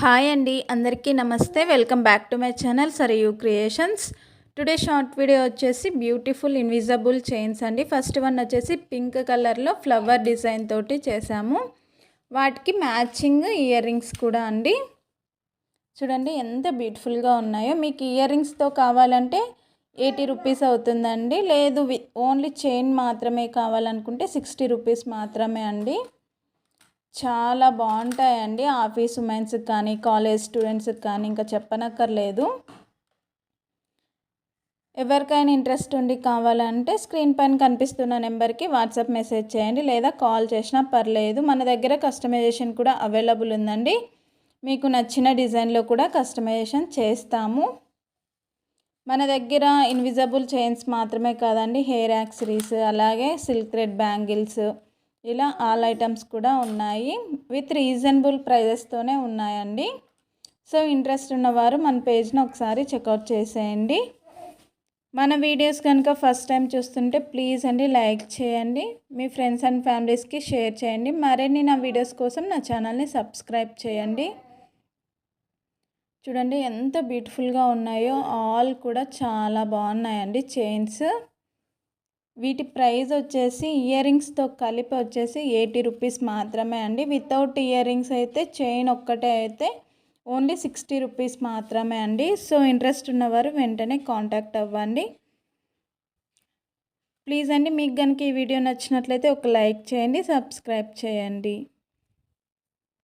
Hi అండి, అందరికీ నమస్తే. Welcome back to my channel Sarayu creations. Today short video వచ్చేసి బ్యూటిఫుల్ ఇన్విజిబుల్ చైన్స్ అండి. ఫస్ట్ వన్ వచ్చేసి పింక్ కలర్లో ఫ్లవర్ డిజైన్ తోటి చేసాము. వాటికి మ్యాచింగ్ ఇయర్ రింగ్స్ కూడా అండి. చూడండి ఎంత బ్యూటిఫుల్గా ఉన్నాయో. మీకు ఇయర్ రింగ్స్తో కావాలంటే 80 రూపీస్ అవుతుందండి. లేదు ఓన్లీ చైన్ మాత్రమే కావాలనుకుంటే 60 రూపీస్ మాత్రమే అండి. చాలా బాగుంటాయండి. ఆఫీస్ ఉమెన్స్కి కానీ, కాలేజ్ స్టూడెంట్స్కి కానీ ఇంకా చెప్పనక్కర్లేదు. ఎవరికైనా ఇంట్రెస్ట్ ఉండి కావాలంటే స్క్రీన్ పైన కనిపిస్తున్న నెంబర్కి వాట్సాప్ మెసేజ్ చేయండి, లేదా కాల్ చేసినా పర్లేదు. మన దగ్గర కస్టమైజేషన్ కూడా అవైలబుల్ ఉందండి. మీకు నచ్చిన డిజైన్లో కూడా కస్టమైజేషన్ చేస్తాము. మన దగ్గర ఇన్విజిబుల్ చైన్స్ మాత్రమే కాదండి, హెయిర్ యాక్సరీస్, అలాగే సిల్క్ థ్రెడ్ బ్యాంగిల్స్, ఇలా ఆల్ ఐటమ్స్ కూడా ఉన్నాయి. విత్ రీజనబుల్ ప్రైజెస్తోనే ఉన్నాయండి. సో ఇంట్రెస్ట్ ఉన్నవారు మన పేజ్ని ఒకసారి చెక్అవుట్ చేసేయండి. మన వీడియోస్ కనుక ఫస్ట్ టైం చూస్తుంటే ప్లీజ్ అండి లైక్ చేయండి, మీ ఫ్రెండ్స్ అండ్ ఫ్యామిలీస్కి షేర్ చేయండి. మరిన్ని నా వీడియోస్ కోసం నా ఛానల్ని సబ్స్క్రైబ్ చేయండి. చూడండి ఎంత బ్యూటిఫుల్గా ఉన్నాయో. ఆల్ కూడా చాలా బాగున్నాయండి చైన్స్. వీటి ప్రైస్ వచ్చేసి ఇయర్ రింగ్స్తో కలిపి వచ్చేసి 80 రూపీస్ మాత్రమే అండి. వితౌట్ ఇయర్ రింగ్స్ అయితే చైన్ ఒక్కటే అయితే ఓన్లీ 60 రూపీస్ మాత్రమే అండి. సో ఇంట్రెస్ట్ ఉన్నవారు వెంటనే కాంటాక్ట్ అవ్వండి. ప్లీజ్ అండి, మీకు కనుక ఈ వీడియో నచ్చినట్లయితే ఒక లైక్ చేయండి, సబ్స్క్రైబ్ చేయండి.